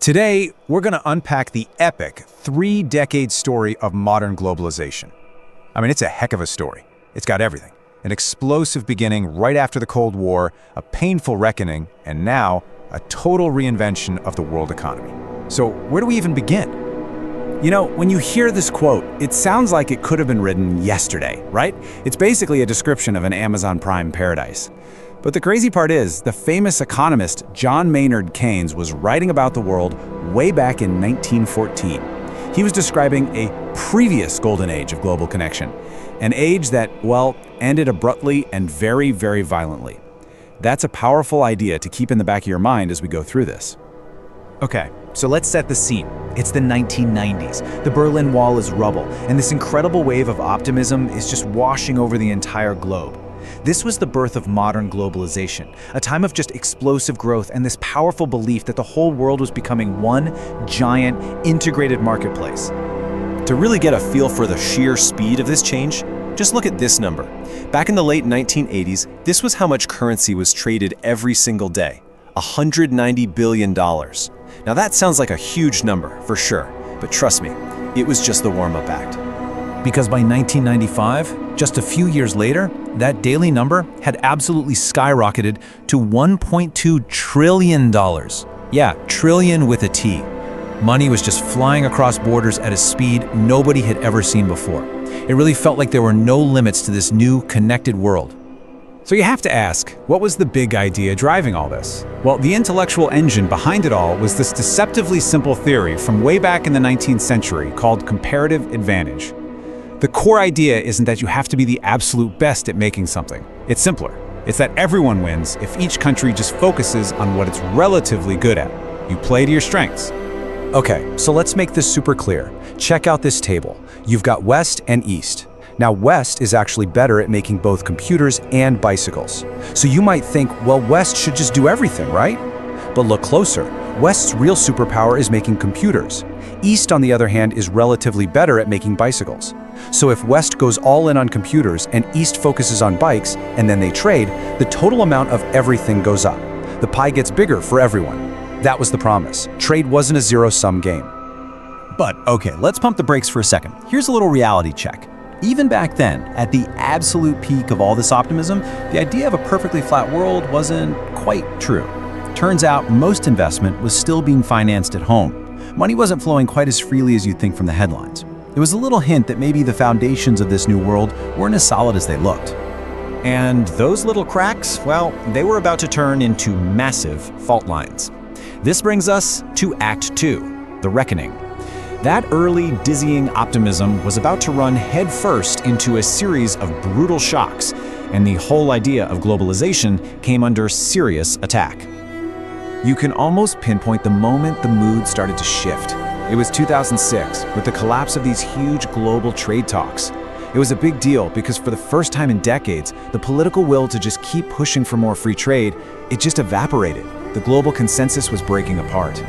Today, we're going to unpack the epic three-decade story of modern globalization. I mean, it's a heck of a story. It's got everything. An explosive beginning right after the Cold War, a painful reckoning, and now a total reinvention of the world economy. So where do we even begin? You know, when you hear this quote, it sounds like it could have been written yesterday, right? It's basically a description of an Amazon Prime paradise. But the crazy part is, the famous economist John Maynard Keynes was writing about the world way back in 1914. He was describing a previous golden age of global connection, an age that, well, ended abruptly and very, very violently. That's a powerful idea to keep in the back of your mind as we go through this. Okay, so let's set the scene. It's the 1990s. The Berlin Wall is rubble, and this incredible wave of optimism is just washing over the entire globe. This was the birth of modern globalization, a time of just explosive growth and this powerful belief that the whole world was becoming one giant, integrated marketplace. To really get a feel for the sheer speed of this change, just look at this number. Back in the late 1980s, this was how much currency was traded every single day: $190 billion. Now that sounds like a huge number, for sure, but trust me, it was just the warm-up act. Because by 1995, just a few years later, that daily number had absolutely skyrocketed to $1.2 trillion. Yeah, trillion with a T. Money was just flying across borders at a speed nobody had ever seen before. It really felt like there were no limits to this new, connected world. So you have to ask, what was the big idea driving all this? Well, the intellectual engine behind it all was this deceptively simple theory from way back in the 19th century called comparative advantage. The core idea isn't that you have to be the absolute best at making something. It's simpler. It's that everyone wins if each country just focuses on what it's relatively good at. You play to your strengths. Okay, so let's make this super clear. Check out this table. You've got West and East. Now, West is actually better at making both computers and bicycles. So you might think, well, West should just do everything, right? But look closer. West's real superpower is making computers. East, on the other hand, is relatively better at making bicycles. So if West goes all in on computers and East focuses on bikes, and then they trade, the total amount of everything goes up. The pie gets bigger for everyone. That was the promise. Trade wasn't a zero-sum game. But okay, let's pump the brakes for a second. Here's a little reality check. Even back then, at the absolute peak of all this optimism, the idea of a perfectly flat world wasn't quite true. Turns out most investment was still being financed at home. Money wasn't flowing quite as freely as you'd think from the headlines. It was a little hint that maybe the foundations of this new world weren't as solid as they looked. And those little cracks, well, they were about to turn into massive fault lines. This brings us to Act 2, the reckoning. That early, dizzying optimism was about to run headfirst into a series of brutal shocks, and the whole idea of globalization came under serious attack. You can almost pinpoint the moment the mood started to shift. It was 2006, with the collapse of these huge global trade talks. It was a big deal because for the first time in decades, the political will to just keep pushing for more free trade, it just evaporated. The global consensus was breaking apart.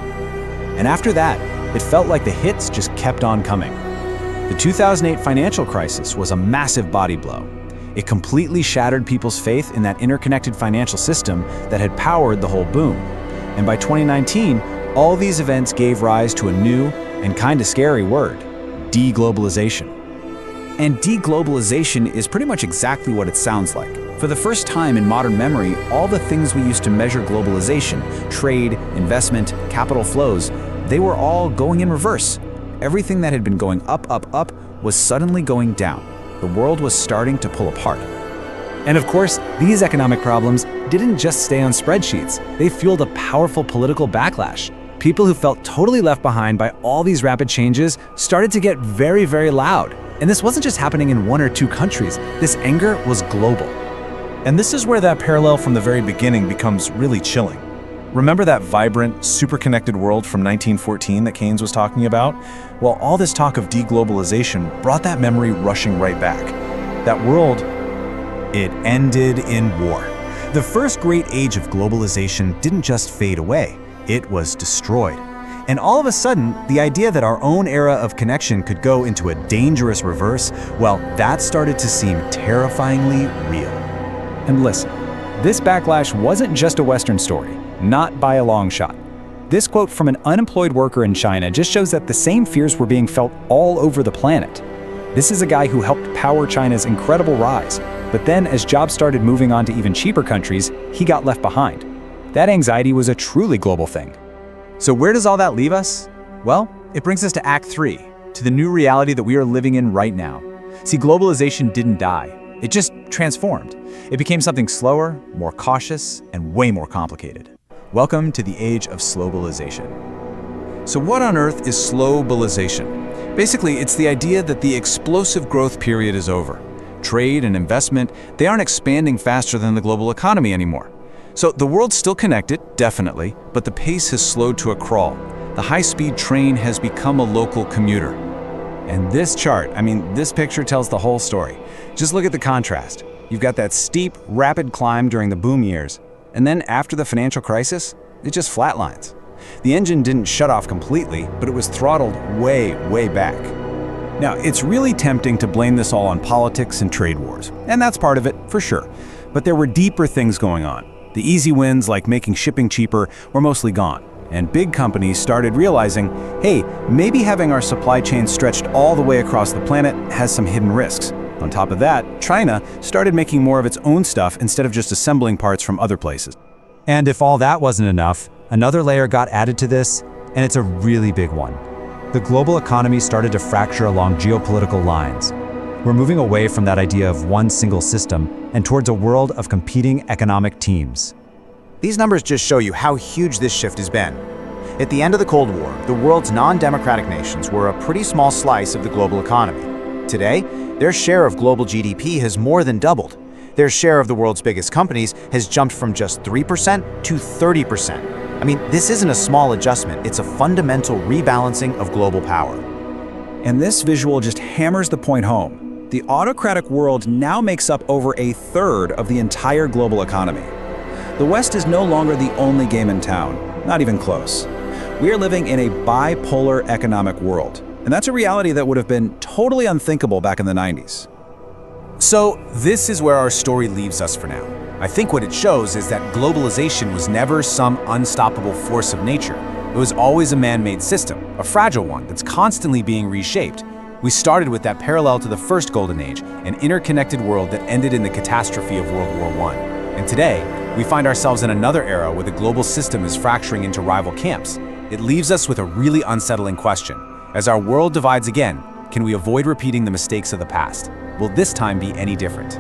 And after that, it felt like the hits just kept on coming. The 2008 financial crisis was a massive body blow. It completely shattered people's faith in that interconnected financial system that had powered the whole boom. And by 2019, all these events gave rise to a new and kind of scary word: deglobalization. And deglobalization is pretty much exactly what it sounds like. For the first time in modern memory, all the things we used to measure globalization, trade, investment, capital flows, they were all going in reverse. Everything that had been going up, up, up was suddenly going down. The world was starting to pull apart. And of course, these economic problems didn't just stay on spreadsheets. They fueled a powerful political backlash. People who felt totally left behind by all these rapid changes started to get very, very loud. And this wasn't just happening in one or two countries. This anger was global. And this is where that parallel from the very beginning becomes really chilling. Remember that vibrant, super connected world from 1914 that Keynes was talking about? Well, all this talk of deglobalization brought that memory rushing right back. That world, it ended in war. The first great age of globalization didn't just fade away, it was destroyed. And all of a sudden, the idea that our own era of connection could go into a dangerous reverse, well, that started to seem terrifyingly real. And listen, this backlash wasn't just a Western story, not by a long shot. This quote from an unemployed worker in China just shows that the same fears were being felt all over the planet. This is a guy who helped power China's incredible rise, but then as jobs started moving on to even cheaper countries, he got left behind. That anxiety was a truly global thing. So where does all that leave us? Well, it brings us to Act 3, to the new reality that we are living in right now. See, globalization didn't die. It just transformed. It became something slower, more cautious, and way more complicated. Welcome to the age of slowbalization. So what on earth is slowbalization? Basically, it's the idea that the explosive growth period is over. Trade and investment, they aren't expanding faster than the global economy anymore. So the world's still connected, definitely, but the pace has slowed to a crawl. The high-speed train has become a local commuter. And this chart, this picture tells the whole story. Just look at the contrast. You've got that steep, rapid climb during the boom years, and then after the financial crisis, it just flatlines. The engine didn't shut off completely, but it was throttled way, way back. Now, it's really tempting to blame this all on politics and trade wars, and that's part of it, for sure. But there were deeper things going on. The easy wins, like making shipping cheaper, were mostly gone. And big companies started realizing, hey, maybe having our supply chain stretched all the way across the planet has some hidden risks. On top of that, China started making more of its own stuff instead of just assembling parts from other places. And if all that wasn't enough, another layer got added to this, and it's a really big one. The global economy started to fracture along geopolitical lines. We're moving away from that idea of one single system and towards a world of competing economic teams. These numbers just show you how huge this shift has been. At the end of the Cold War, the world's non-democratic nations were a pretty small slice of the global economy. Today, their share of global GDP has more than doubled. Their share of the world's biggest companies has jumped from just 3% to 30%. This isn't a small adjustment, it's a fundamental rebalancing of global power. And this visual just hammers the point home. The autocratic world now makes up over a third of the entire global economy. The West is no longer the only game in town, not even close. We are living in a bipolar economic world, and that's a reality that would have been totally unthinkable back in the 90s. So this is where our story leaves us for now. I think what it shows is that globalization was never some unstoppable force of nature. It was always a man-made system, a fragile one that's constantly being reshaped. We started with that parallel to the first golden age, an interconnected world that ended in the catastrophe of World War I. And today, we find ourselves in another era where the global system is fracturing into rival camps. It leaves us with a really unsettling question. As our world divides again, can we avoid repeating the mistakes of the past? Will this time be any different?